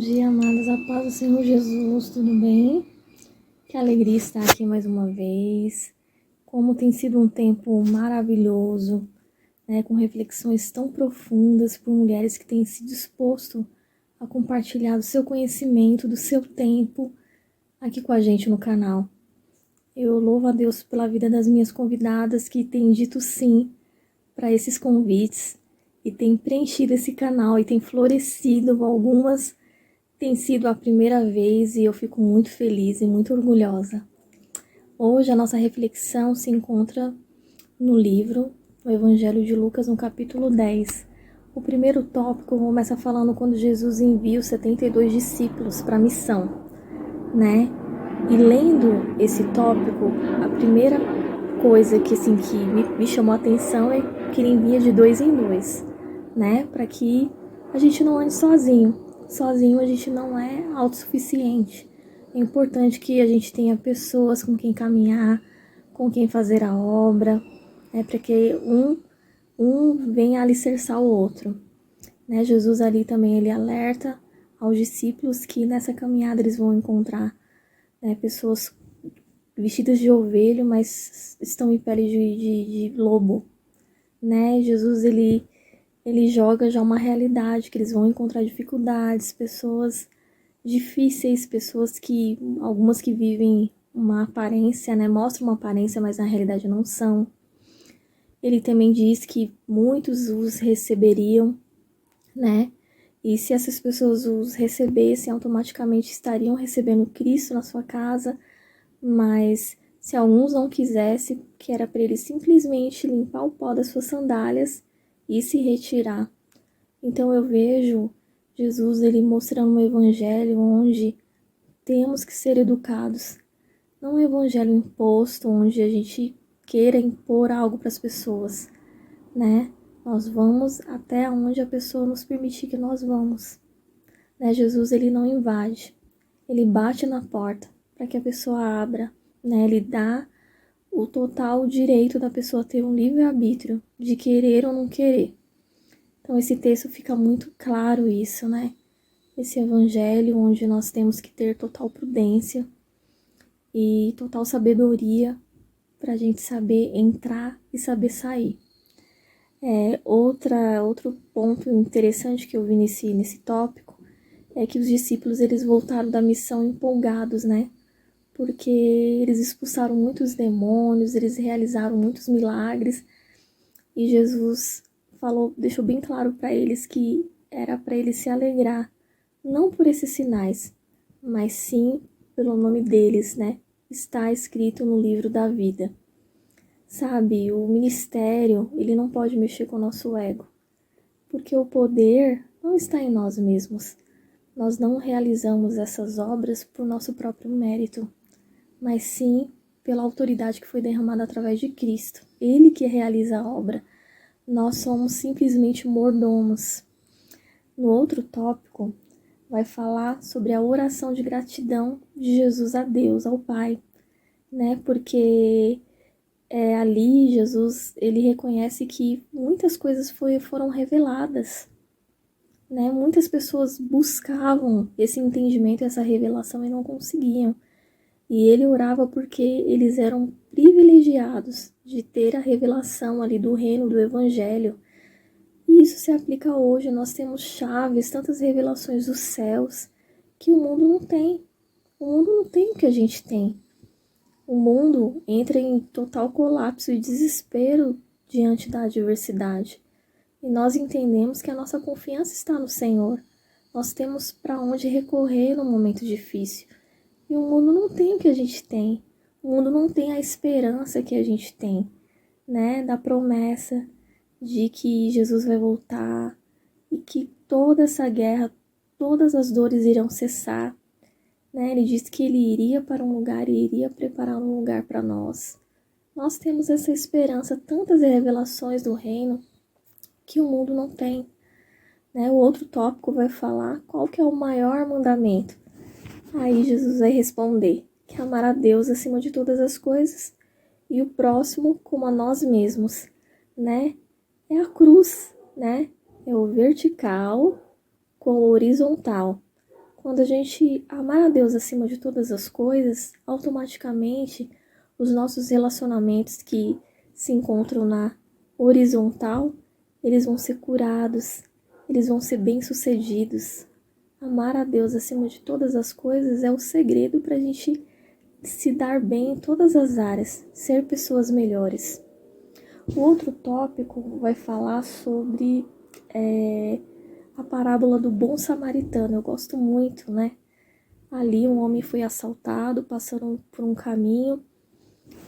dia, amados, a paz do Senhor Jesus, tudo bem? Que alegria estar aqui mais uma vez. Como tem sido um tempo maravilhoso, né, com reflexões tão profundas por mulheres que têm se disposto a compartilhar do seu conhecimento, do seu tempo aqui com a gente no canal. Eu louvo a Deus pela vida das minhas convidadas que têm dito sim para esses convites e têm preenchido esse canal e têm florescido. Algumas tem sido a primeira vez e eu fico muito feliz e muito orgulhosa. Hoje a nossa reflexão se encontra no livro, no Evangelho de Lucas, no capítulo 10. O primeiro tópico começa falando quando Jesus envia os 72 discípulos para a missão, né? E lendo esse tópico, a primeira coisa que me chamou a atenção é que ele envia de 2 em 2, né? Para que a gente não ande sozinho. Sozinho a gente não é autossuficiente. É importante que a gente tenha pessoas com quem caminhar, com quem fazer a obra, né? Para que um venha alicerçar o outro, né? Jesus ali também ele alerta aos discípulos que nessa caminhada eles vão encontrar, né, pessoas vestidas de ovelha, mas estão em pele de lobo, né? Jesus ele joga já uma realidade, que eles vão encontrar dificuldades, pessoas difíceis, pessoas que, algumas que vivem uma aparência, né, mostram uma aparência, mas na realidade não são. Ele também diz que muitos os receberiam, né, e se essas pessoas os recebessem, automaticamente estariam recebendo Cristo na sua casa, mas se alguns não quisessem, que era para eles simplesmente limpar o pó das suas sandálias e se retirar. Então eu vejo Jesus ele mostrando um evangelho onde temos que ser educados. Não um evangelho imposto, onde a gente queira impor algo para as pessoas, né? Nós vamos até onde a pessoa nos permitir que nós vamos. Né? Jesus ele não invade, ele bate na porta para que a pessoa abra, né? Ele dá o total direito da pessoa ter um livre-arbítrio de querer ou não querer. Então esse texto fica muito claro isso, né? Esse evangelho onde nós temos que ter total prudência e total sabedoria para a gente saber entrar e saber sair. Outro ponto interessante que eu vi nesse tópico é que os discípulos eles voltaram da missão empolgados, né? Porque eles expulsaram muitos demônios, eles realizaram muitos milagres e Jesus deixou bem claro para eles que era para eles se alegrar, não por esses sinais, mas sim pelo nome deles, né? Está escrito no livro da vida. Sabe, o ministério, ele não pode mexer com o nosso ego, porque o poder não está em nós mesmos. Nós não realizamos essas obras por nosso próprio mérito, mas sim pela autoridade que foi derramada através de Cristo. Ele que realiza a obra. Nós somos simplesmente mordomos. No outro tópico, vai falar sobre a oração de gratidão de Jesus a Deus, ao Pai, né? Porque ali Jesus, ele reconhece que muitas coisas foram reveladas, né? Muitas pessoas buscavam esse entendimento, essa revelação e não conseguiam. E ele orava porque eles eram privilegiados de ter a revelação ali do reino, do evangelho. E isso se aplica hoje. Nós temos chaves, tantas revelações dos céus que o mundo não tem. O mundo não tem o que a gente tem. O mundo entra em total colapso e desespero diante da adversidade. E nós entendemos que a nossa confiança está no Senhor. Nós temos para onde recorrer no momento difícil. E o mundo não tem o que a gente tem. O mundo não tem a esperança que a gente tem, né? Da promessa de que Jesus vai voltar e que toda essa guerra, todas as dores irão cessar, né? Ele disse que ele iria para um lugar e iria preparar um lugar para nós. Nós temos essa esperança, tantas revelações do reino que o mundo não tem, né? O outro tópico vai falar qual que é o maior mandamento. Aí Jesus vai responder que amar a Deus acima de todas as coisas e o próximo como a nós mesmos, né? É a cruz, né? É o vertical com o horizontal. Quando a gente amar a Deus acima de todas as coisas, automaticamente os nossos relacionamentos que se encontram na horizontal, eles vão ser curados, eles vão ser bem-sucedidos. Amar a Deus acima de todas as coisas é o segredo para a gente se dar bem em todas as áreas, ser pessoas melhores. O outro tópico vai falar sobre a parábola do bom samaritano. Eu gosto muito, né? Ali um homem foi assaltado, passando por um caminho,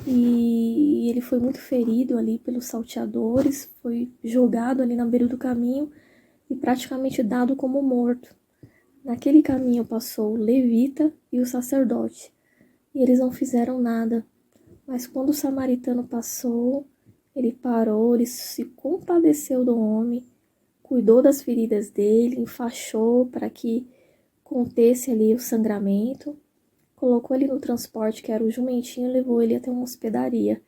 e ele foi muito ferido ali pelos salteadores, foi jogado ali na beira do caminho e praticamente dado como morto. Naquele caminho passou o levita e o sacerdote, e eles não fizeram nada. Mas quando o samaritano passou, ele parou, ele se compadeceu do homem, cuidou das feridas dele, enfaixou para que contesse ali o sangramento, colocou ele no transporte, que era o jumentinho, e levou ele até uma hospedaria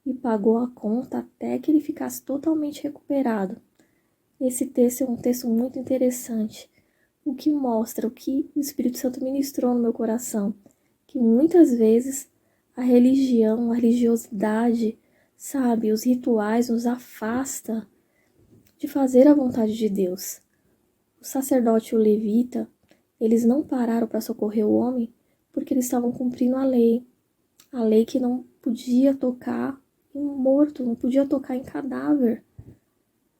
e pagou a conta até que ele ficasse totalmente recuperado. Esse texto é um texto muito interessante, o que mostra o que o Espírito Santo ministrou no meu coração, que muitas vezes a religião, a religiosidade, sabe, os rituais nos afasta de fazer a vontade de Deus. O sacerdote e o levita, eles não pararam para socorrer o homem porque eles estavam cumprindo a lei que não podia tocar em morto, não podia tocar em cadáver.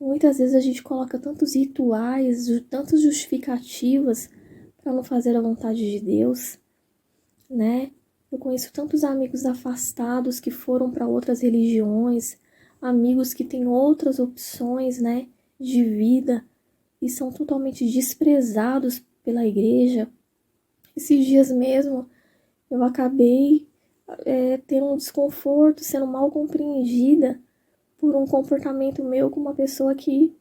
Muitas vezes a gente coloca tantos rituais, tantas justificativas para não fazer a vontade de Deus, né? Eu conheço tantos amigos afastados que foram para outras religiões, amigos que têm outras opções, né, de vida e são totalmente desprezados pela igreja. Esses dias mesmo eu acabei tendo um desconforto, sendo mal compreendida por um comportamento meu com uma pessoa que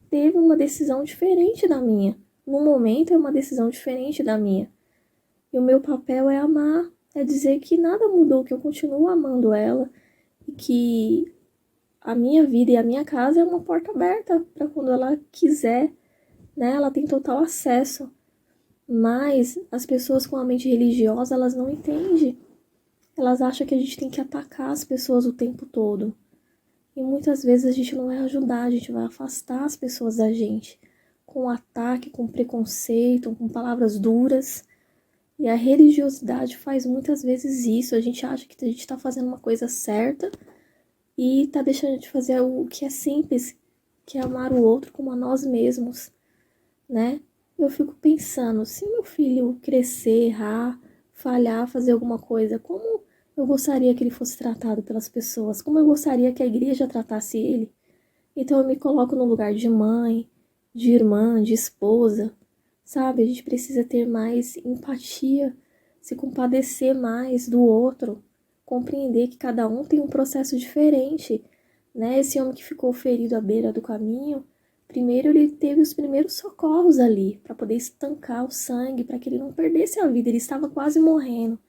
teve uma decisão diferente da minha. No momento é uma decisão diferente da minha. E o meu papel é amar, é dizer que nada mudou, que eu continuo amando ela e que a minha vida e a minha casa é uma porta aberta para quando ela quiser, né? Ela tem total acesso. Mas as pessoas com a mente religiosa, elas não entendem. Elas acham que a gente tem que atacar as pessoas o tempo todo. E muitas vezes a gente não vai ajudar, a gente vai afastar as pessoas da gente. Com ataque, com preconceito, com palavras duras. E a religiosidade faz muitas vezes isso. A gente acha que a gente está fazendo uma coisa certa e está deixando de fazer o que é simples, que é amar o outro como a nós mesmos, né? Eu fico pensando, se meu filho crescer, errar, falhar, fazer alguma coisa, como eu gostaria que ele fosse tratado pelas pessoas? Como eu gostaria que a igreja tratasse ele? Então eu me coloco no lugar de mãe, de irmã, de esposa, sabe? A gente precisa ter mais empatia, se compadecer mais do outro, compreender que cada um tem um processo diferente, né? Esse homem que ficou ferido à beira do caminho, primeiro ele teve os primeiros socorros ali, para poder estancar o sangue, para que ele não perdesse a vida, ele estava quase morrendo.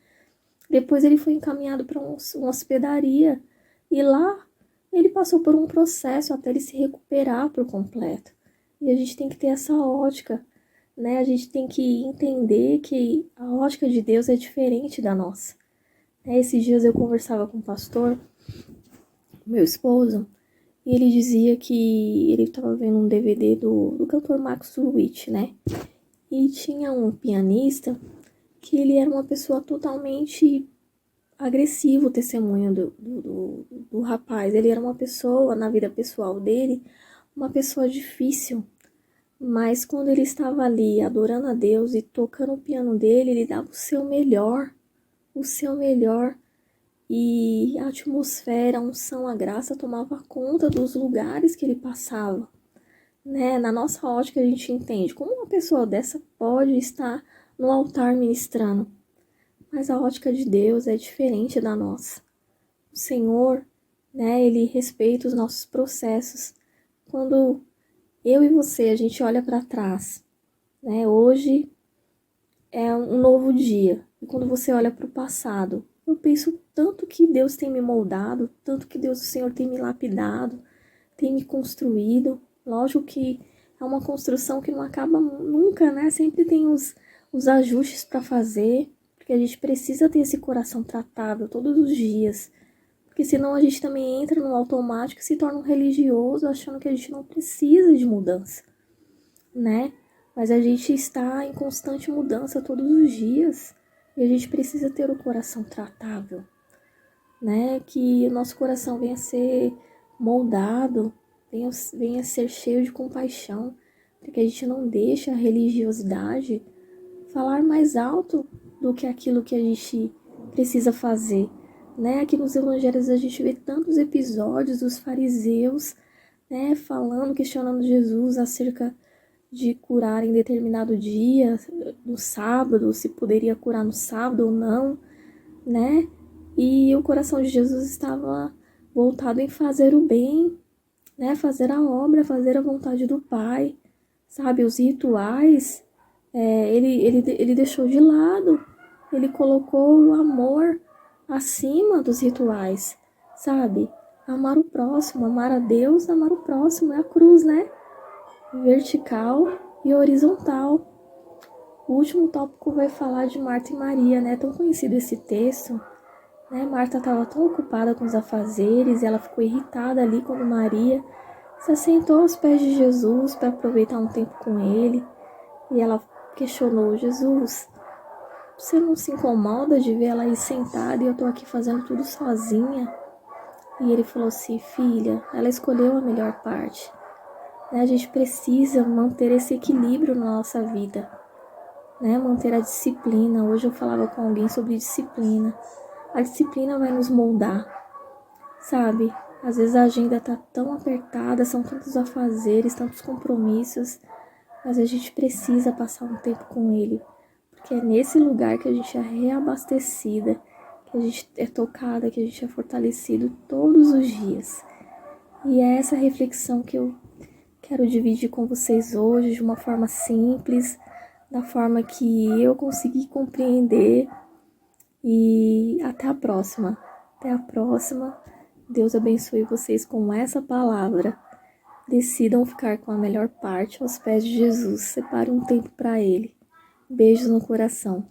Depois ele foi encaminhado para uma hospedaria, e lá ele passou por um processo até ele se recuperar por completo. E a gente tem que ter essa ótica, né? A gente tem que entender que a ótica de Deus é diferente da nossa. Esses dias eu conversava com o pastor, meu esposo, e ele dizia que ele estava vendo um DVD do cantor Max Witt, né? E tinha um pianista que ele era uma pessoa totalmente agressiva, o testemunho do rapaz. Ele era uma pessoa, na vida pessoal dele, uma pessoa difícil. Mas quando ele estava ali adorando a Deus e tocando o piano dele, ele dava o seu melhor. O seu melhor. E a atmosfera, a unção, a graça tomava conta dos lugares que ele passava, né? Na nossa ótica a gente entende como uma pessoa dessa pode estar no altar ministrando, mas a ótica de Deus é diferente da nossa. O Senhor, né, ele respeita os nossos processos. Quando eu e você, a gente olha para trás, né? Hoje é um novo dia. E quando você olha para o passado, eu penso tanto que Deus tem me moldado, tanto que Deus, o Senhor, tem me lapidado, tem me construído. Lógico que é uma construção que não acaba nunca, né? Sempre tem os ajustes para fazer, porque a gente precisa ter esse coração tratável todos os dias, porque senão a gente também entra no automático e se torna um religioso achando que a gente não precisa de mudança, né? Mas a gente está em constante mudança todos os dias e a gente precisa ter o coração tratável, né? Que o nosso coração venha a ser moldado, venha a ser cheio de compaixão, para que a gente não deixe a religiosidade falar mais alto do que aquilo que a gente precisa fazer, né? Aqui nos evangelhos a gente vê tantos episódios dos fariseus, né, falando, questionando Jesus acerca de curar em determinado dia, no sábado, se poderia curar no sábado ou não, né? E o coração de Jesus estava voltado em fazer o bem, né? Fazer a obra, fazer a vontade do Pai, sabe? Os rituais, ele deixou de lado, ele colocou o amor acima dos rituais, sabe? Amar o próximo, amar a Deus, amar o próximo, é a cruz, né? Vertical e horizontal. O último tópico vai falar de Marta e Maria, né? Tão conhecido esse texto, né? Marta estava tão ocupada com os afazeres, ela ficou irritada ali quando Maria se assentou aos pés de Jesus para aproveitar um tempo com ele. E ela questionou: Jesus, você não se incomoda de ver ela aí sentada e eu tô aqui fazendo tudo sozinha? E ele falou assim: filha, ela escolheu a melhor parte. A gente precisa manter esse equilíbrio na nossa vida, né? Manter a disciplina. Hoje eu falava com alguém sobre disciplina. A disciplina vai nos moldar, sabe? Às vezes a agenda tá tão apertada, são tantos afazeres, tantos compromissos, mas a gente precisa passar um tempo com ele, porque é nesse lugar que a gente é reabastecida, que a gente é tocada, que a gente é fortalecido todos os dias. E é essa reflexão que eu quero dividir com vocês hoje de uma forma simples, da forma que eu consegui compreender. E até a próxima. Até a próxima. Deus abençoe vocês com essa palavra. Decidam ficar com a melhor parte aos pés de Jesus. Separe um tempo para Ele. Beijos no coração.